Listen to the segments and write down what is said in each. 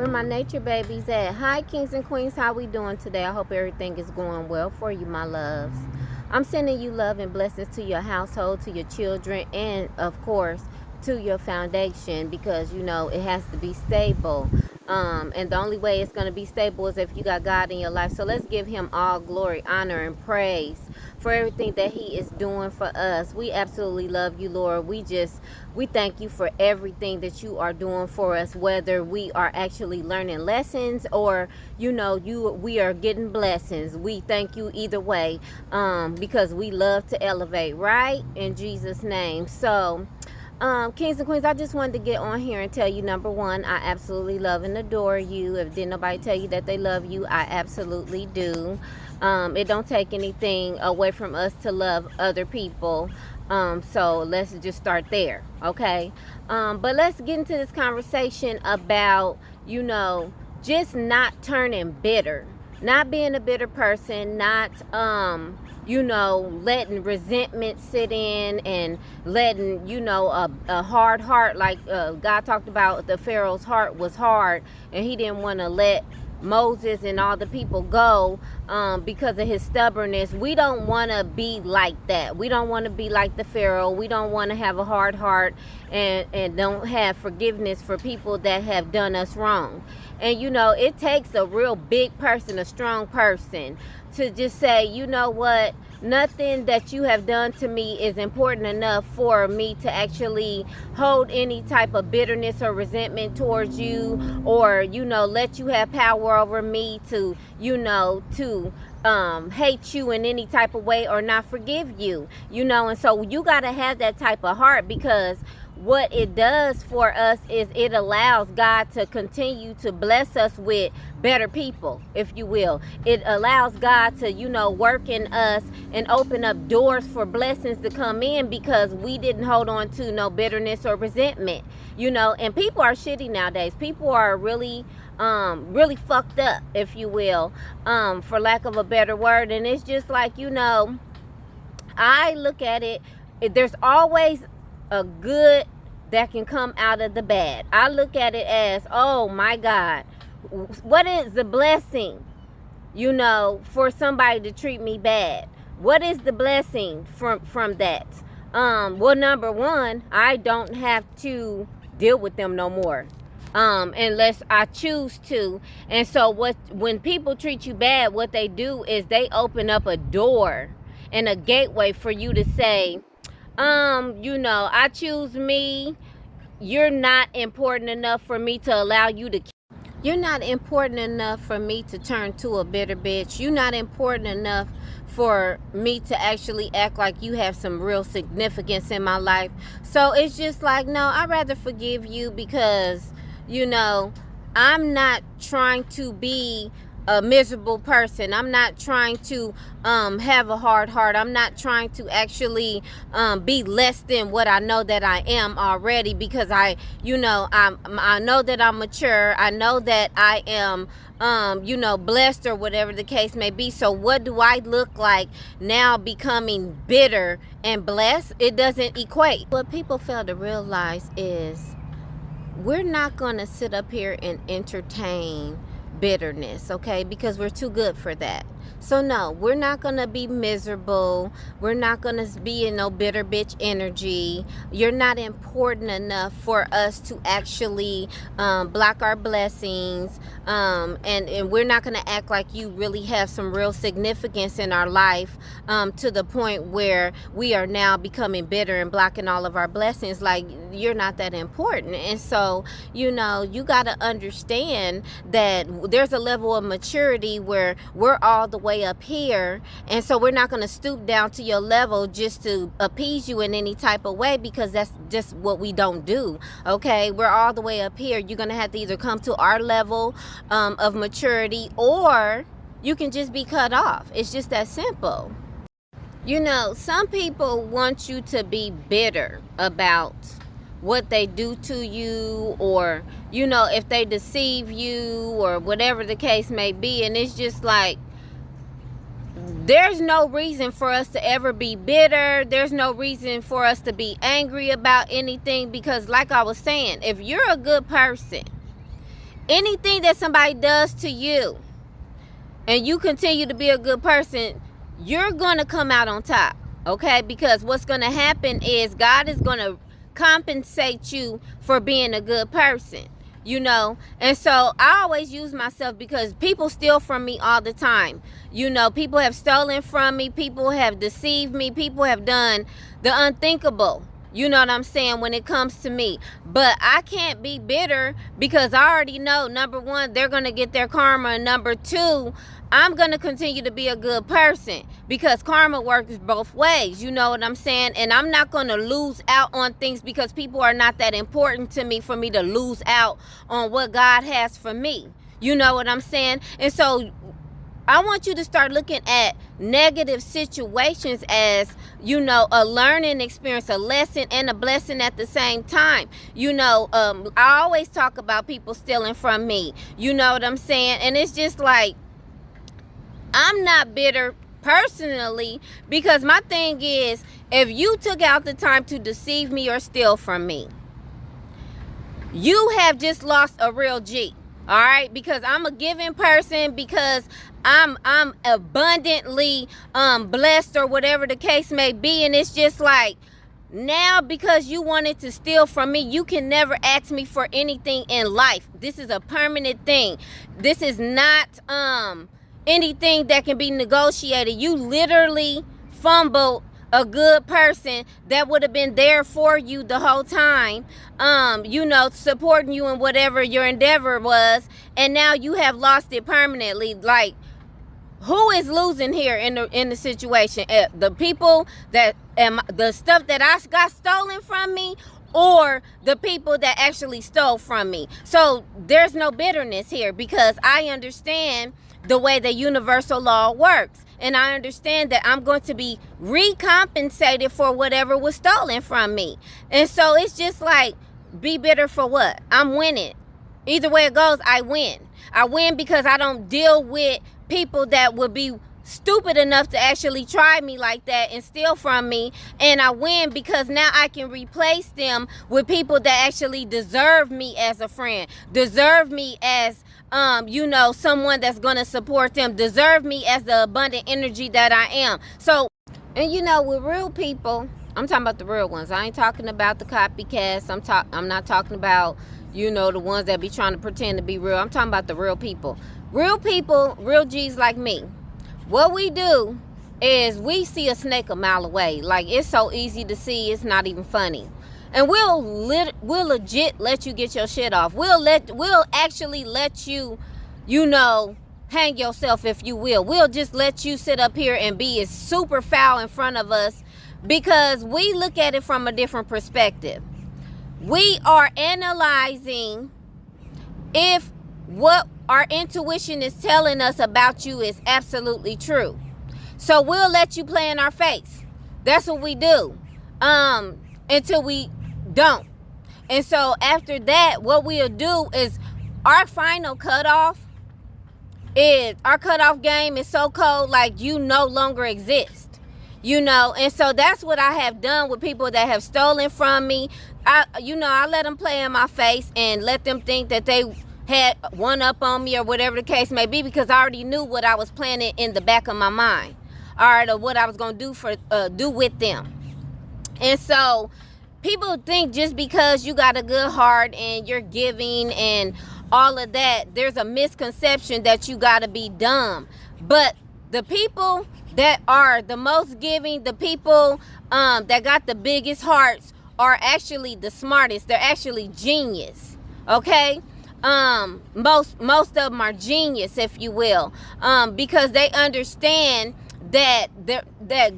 Where my nature babies at? Hi, kings and queens. How we doing today? I hope everything is going well for you, my loves. I'm sending you love and blessings to your household, to your children, and of course to your foundation, because you know it has to be stable. And the only way it's going to be stable is if you got God in your life. So let's give him all glory, honor, and praise for everything that he is doing for us. We absolutely love you, Lord. We thank you for everything that you are doing for us, whether we are actually learning lessons or we are getting blessings. We thank you either way, because we love to elevate, right? In Jesus' name. So kings and queens, I just wanted to get on here and tell you, number one, I absolutely love and adore you. If didn't nobody tell you that they love you, I absolutely do. It don't take anything away from us to love other people. So let's just start there, okay? But let's get into this conversation about, just not turning bitter, not being a bitter person, not letting resentment sit in and letting, a hard heart, like God talked about. The Pharaoh's heart was hard and he didn't want to let Moses and all the people go because of his stubbornness. We don't want to be like that. We don't want to be like the Pharaoh. We don't want to have a hard heart and don't have forgiveness for people that have done us wrong. And it takes a real big person, a strong person, to just say, you know what, nothing that you have done to me is important enough for me to actually hold any type of bitterness or resentment towards you, or let you have power over me to hate you in any type of way or not forgive you. And so you got to have that type of heart, because what it does for us is it allows God to continue to bless us with better people, if you will. It allows God to, work in us and open up doors for blessings to come in, because we didn't hold on to no bitterness or resentment, and people are shitty nowadays. People are really fucked up, if you will, for lack of a better word. And it's just like, I look at it, there's always a good that can come out of the bad. I look at it as, oh my God, what is the blessing, for somebody to treat me bad? What is the blessing from that? Well, number one, I don't have to deal with them no more, unless I choose to. And so when people treat you bad, what they do is they open up a door and a gateway for you to say, I choose me. You're not important enough for me to allow you to. You're not important enough for me to turn to a bitter bitch. You're not important enough for me to actually act like you have some real significance in my life. So it's just like, no, I'd rather forgive you, because, I'm not trying to be a miserable person. I'm not trying to have a hard heart. I'm not trying to actually be less than what I know that I am already, because I know that I'm mature. I know that I am blessed, or whatever the case may be. So what do I look like now becoming bitter and blessed? It doesn't equate. What people fail to realize is we're not going to sit up here and entertain bitterness, okay? Because we're too good for that. So no, we're not gonna be miserable. We're not gonna be in no bitter bitch energy. You're not important enough for us to actually block our blessings, and we're not gonna act like you really have some real significance in our life, to the point where we are now becoming bitter and blocking all of our blessings. Like, you're not that important. And so you gotta understand that there's a level of maturity where we're all the way up here, and so we're not going to stoop down to your level just to appease you in any type of way, because that's just what we don't do, okay? We're all the way up here. You're going to have to either come to our level of maturity, or you can just be cut off. It's just that simple. Some people want you to be bitter about what they do to you, or if they deceive you, or whatever the case may be. And it's just like, there's no reason for us to ever be bitter. There's no reason for us to be angry about anything, because like I was saying, if you're a good person anything that somebody does to you and you continue to be a good person, you're going to come out on top, okay? Because what's going to happen is God is going to compensate you for being a good person, you know? And so I always use myself because people steal from me all the time. You know, people have stolen from me. People have deceived me. People have done the unthinkable. You know what I'm saying, when it comes to me. But I can't be bitter because I already know, number one, they're going to get their karma. And number two, I'm going to continue to be a good person because karma works both ways. You know what I'm saying? And I'm not going to lose out on things because people are not that important to me for me to lose out on what God has for me. You know what I'm saying? And so I want you to start looking at negative situations as, you know, a learning experience, a lesson and a blessing at the same time. You know, I always talk about people stealing from me. You know what I'm saying? And it's just like, I'm not bitter personally because my thing is, if you took out the time to deceive me or steal from me, you have just lost a real G. All right, because I'm a giving person, because I'm abundantly blessed or whatever the case may be. And it's just like, now because you wanted to steal from me, you can never ask me for anything in life. This is a permanent thing. This is not anything that can be negotiated. You literally fumbled a good person that would have been there for you the whole time, you know, supporting you in whatever your endeavor was, and now you have lost it permanently. Like, who is losing here in the situation? The people that the stuff that I got stolen from me, or the people that actually stole from me? So there's no bitterness here because I understand the way the universal law works. And I understand that I'm going to be recompensated for whatever was stolen from me. And so it's just like, be bitter for what? I'm winning. Either way it goes, I win. I win because I don't deal with people that would be stupid enough to actually try me like that and steal from me. And I win because now I can replace them with people that actually deserve me as a friend, deserve me as you know, someone that's going to support them, deserve me as the abundant energy that I am. So, and you know, with real people, I'm talking about the real ones. I ain't talking about the copycats. I'm not talking about, you know, the ones that be trying to pretend to be real. I'm talking about the real people. Real people, real G's like me. What we do is we see a snake a mile away. Like, it's so easy to see, it's not even funny. And we'll legit let you get your shit off. We'll actually let you, you know, hang yourself, if you will. We'll just let you sit up here and be as super foul in front of us because we look at it from a different perspective. We are analyzing if what our intuition is telling us about you is absolutely true. So we'll let you play in our face. That's what we do. Until we don't. And so after that, what we'll do is our final cutoff is, our cutoff game is so cold, like you no longer exist, you know. And so that's what I have done with people that have stolen from me. I let them play in my face and let them think that they had one up on me or whatever the case may be, because I already knew what I was planning in the back of my mind, all right, or what I was going to do with them. And so people think just because you got a good heart and you're giving and all of that, there's a misconception that you got to be dumb. But the people that are the most giving, the people that got the biggest hearts, are actually the smartest. They're actually genius, okay? Most of them are genius, if you will, because they understand that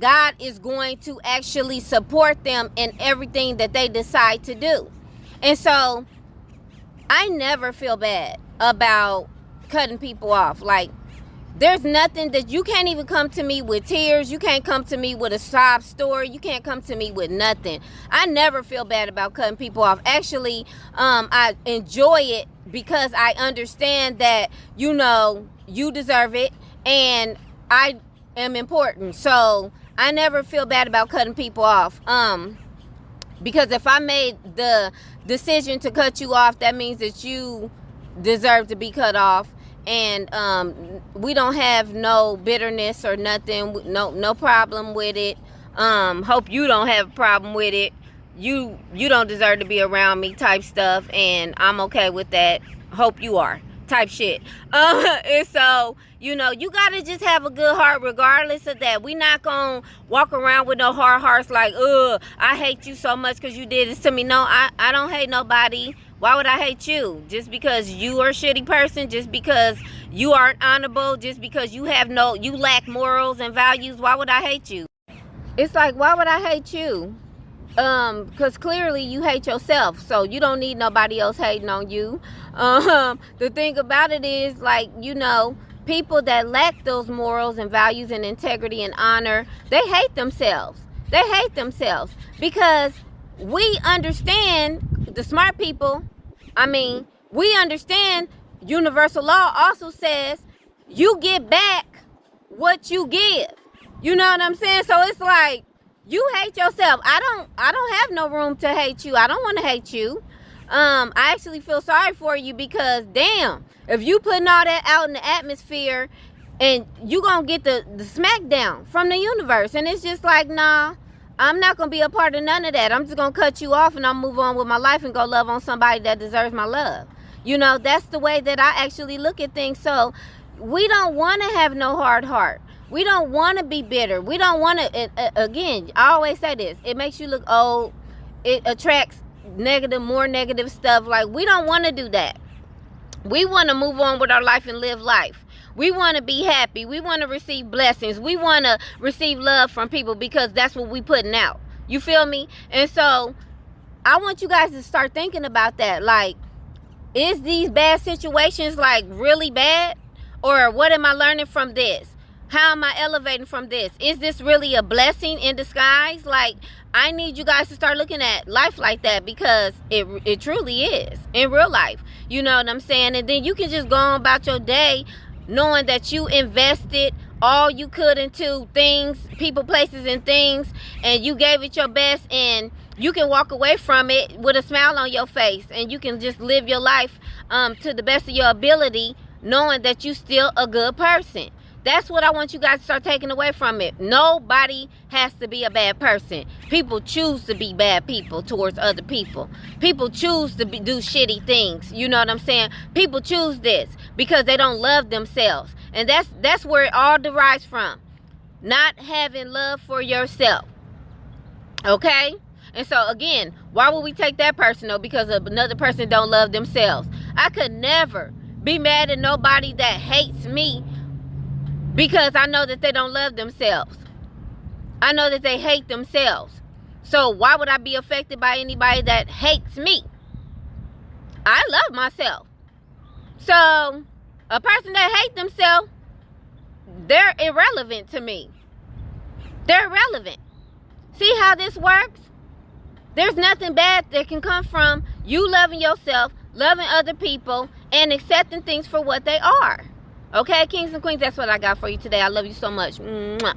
God is going to actually support them in everything that they decide to do. And so I never feel bad about cutting people off. Like, there's nothing that you can't even come to me with tears. You can't come to me with a sob story. You can't come to me with nothing. I never feel bad about cutting people off. Actually, I enjoy it because I understand that, you know, you deserve it and I am important. So I never feel bad about cutting people off. Because if I made the decision to cut you off, that means that you deserve to be cut off. And we don't have no bitterness or nothing, no problem with it. Hope you don't have a problem with it. You don't deserve to be around me type stuff, and I'm okay with that. Hope you are type shit. And so, you gotta just have a good heart regardless of that. We not gonna walk around with no hard hearts like, I hate you so much because you did this to me. No, I don't hate nobody. Why would I hate you? Just because you are a shitty person, just because you aren't honorable, just because you lack morals and values, why would I hate you? It's like, why would I hate you? Because clearly you hate yourself, so you don't need nobody else hating on you. The thing about it is, like, people that lack those morals and values and integrity and honor, they hate themselves. They hate themselves because we understand, the smart people, we understand universal law also says you get back what you give. You know what I'm saying? So it's like, you hate yourself. I don't have no room to hate you. I don't want to hate you. I actually feel sorry for you because, damn, if you putting all that out in the atmosphere and you gonna get the smackdown from the universe, and it's just like, nah, I'm not gonna be a part of none of that. I'm just gonna cut you off and I'll move on with my life and go love on somebody that deserves my love. That's the way that I actually look at things. So we don't want to have no hard heart. We don't want to be bitter. We don't want to, again, I always say this, it makes you look old. It attracts more negative stuff. Like, we don't want to do that. We want to move on with our life and live life. We want to be happy. We want to receive blessings. We want to receive love from people because that's what we putting out. You feel me? And so I want you guys to start thinking about that. Like, is these bad situations like really bad? Or what am I learning from this? How am I elevating from this? Is this really a blessing in disguise? Like, I need you guys to start looking at life like that because it truly is in real life. You know what I'm saying? And then you can just go on about your day knowing that you invested all you could into things, people, places, and things, and you gave it your best, and you can walk away from it with a smile on your face, and you can just live your life to the best of your ability, knowing that you still a good person. That's what I want you guys to start taking away from it. Nobody has to be a bad person. People choose to be bad people towards other people. People choose to do shitty things. You know what I'm saying? People choose this because they don't love themselves. And that's where it all derives from. Not having love for yourself. Okay? And so again, why would we take that personal? Because another person don't love themselves. I could never be mad at nobody that hates me because I know that they don't love themselves. I know that they hate themselves. So why would I be affected by anybody that hates me? I love myself. So a person that hates themselves, they're irrelevant to me. They're irrelevant. See how this works? There's nothing bad that can come from you loving yourself, loving other people, and accepting things for what they are. Okay, kings and queens, that's what I got for you today. I love you so much. Mwah.